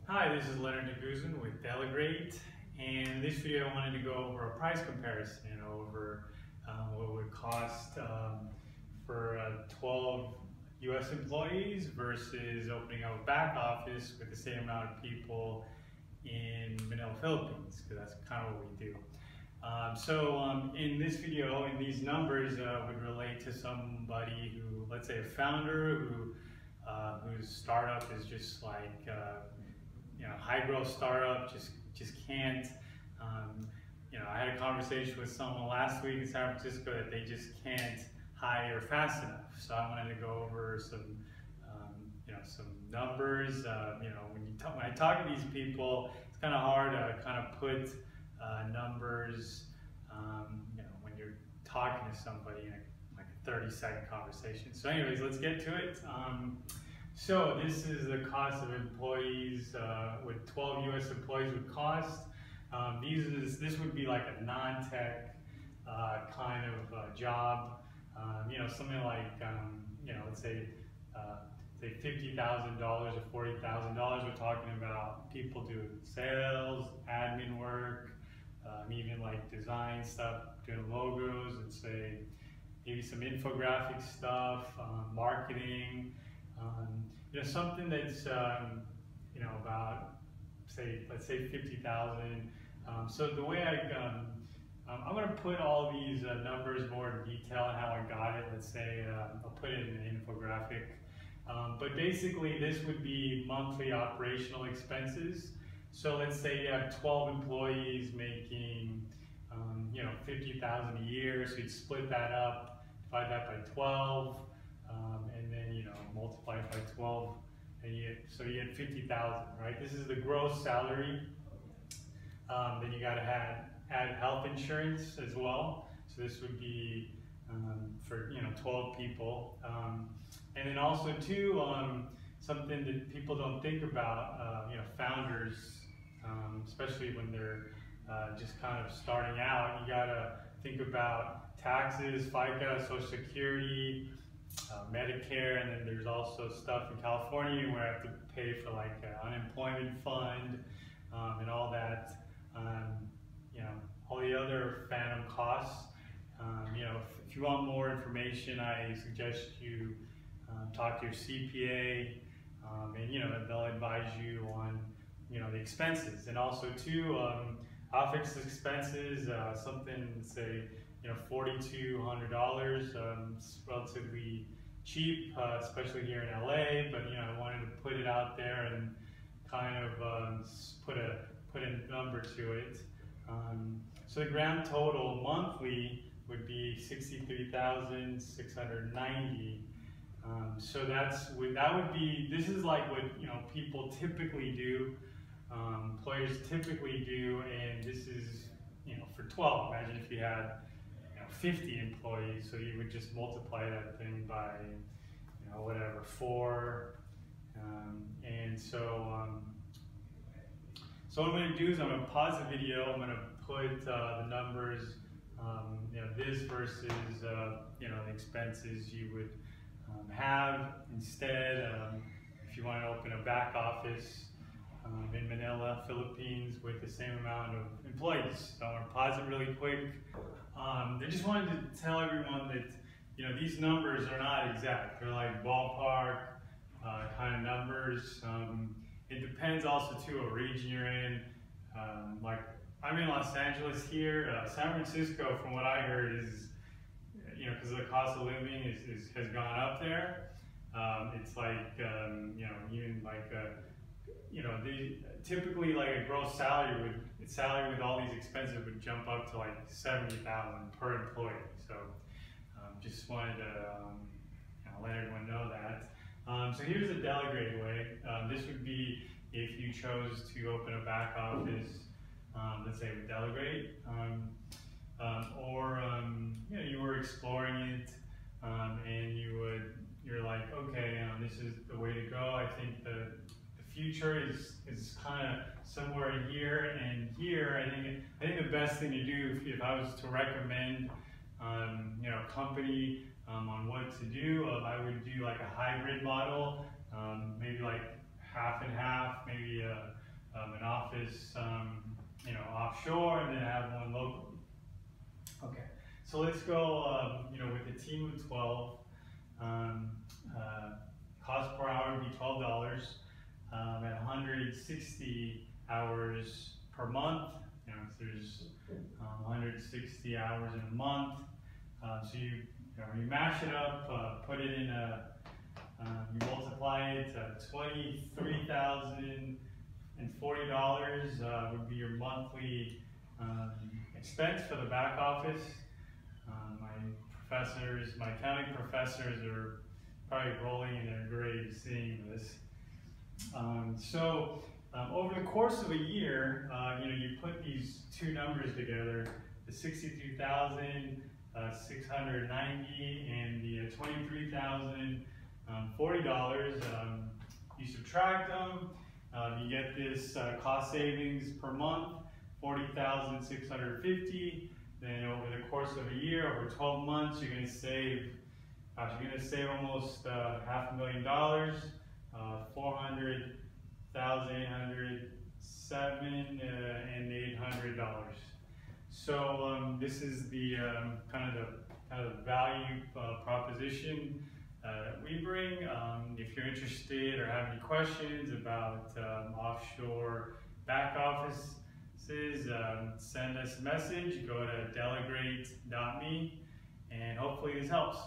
Hi, this is Leonard Naguzin with Delagrate, and in this video I wanted to go over a price comparison over what it would cost for 12 U.S. employees versus opening up a back office with the same amount of people in Manila, Philippines, because that's kind of what we do. In this video, in these numbers would relate to somebody who, let's say a founder whose startup is just like high growth startup, just can't. I had a conversation with someone last week in San Francisco that they just can't hire fast enough. So I wanted to go over some numbers. When I talk to these people, it's kind of hard to kind of put numbers. When you're talking to somebody in like a 30-second conversation. So anyways, let's get to it. So this is the cost of employees, what 12 U.S. employees would cost. This would be like a non-tech kind of job. Something like, let's say $50,000 or $40,000. We're talking about people doing sales, admin work, even like design stuff, doing logos, and say maybe some infographic stuff, marketing. Something that's about let's say 50,000. So the way I'm going to put all these numbers more in detail on how I got it. Let's say I'll put it in an infographic. But basically, this would be monthly operational expenses. So let's say you have 12 employees making 50,000 a year. So you'd split that up, divide that by 12. And then multiply it by 12, and so you get 50,000, right? This is the gross salary. Then you got to add health insurance as well. So this would be for 12 people, and then also too something that people don't think about. Founders, especially when they're just kind of starting out, you got to think about taxes, FICA, Social Security. Medicare, and then there's also stuff in California where I have to pay for like unemployment fund and all that. All the other phantom costs. If you want more information, I suggest you talk to your CPA, and they'll advise you on the expenses, and also too office expenses. Something say $4,200. It's relatively cheap, especially here in LA. But I wanted to put it out there and kind of put a number to it. So the grand total monthly would be $63,690. So that would be. This is like what people typically do, employers typically do, and this is for 12. Imagine if you had 50 employees, so you would just multiply that thing by, whatever, 4, and so what I'm going to do is I'm going to pause the video. I'm going to put the numbers, this versus the expenses you would have instead if you want to open a back office in Manila, Philippines, with the same amount of employees. So I'm going to pause it really quick. I just wanted to tell everyone that these numbers are not exact. They're like ballpark kind of numbers. It depends also too what region you're in. Like I'm in Los Angeles here. San Francisco, from what I heard, is because the cost of living has gone up there. It's like even like typically like a gross salary with all these expenses would jump up to like 70,000 per employee. So just wanted to let everyone know that. So here's the Delagrate way. This would be if you chose to open a back office, let's say with Delagrate, or you were exploring it, and you're like, okay, this is the way to go. I think the future is kind of somewhere in here and here. I think the best thing to do, if I was to recommend a company on what to do, I would do like a hybrid model, maybe like half and half, maybe an office, offshore, and then have one locally. Okay, so let's go, with a team of 12. Cost per hour would be $12 at 160 hours per month. So there's 160 hours in a month. So you mash it up, put it in you multiply it, $23,040 would be your monthly expense for the back office. My accounting professors are probably rolling in their graves seeing this. Over the course of a year, you put these two numbers together, the $62,690 and the $23,040. You subtract them, you get this cost savings per month, $40,650. Then over the course of a year, over 12 months, you're going to save almost $500,000, $400,807 and $800. So this is the kind of the value proposition that we bring. If you're interested or have any questions about offshore back offices, send us a message. Go to delegrate.me, and hopefully this helps.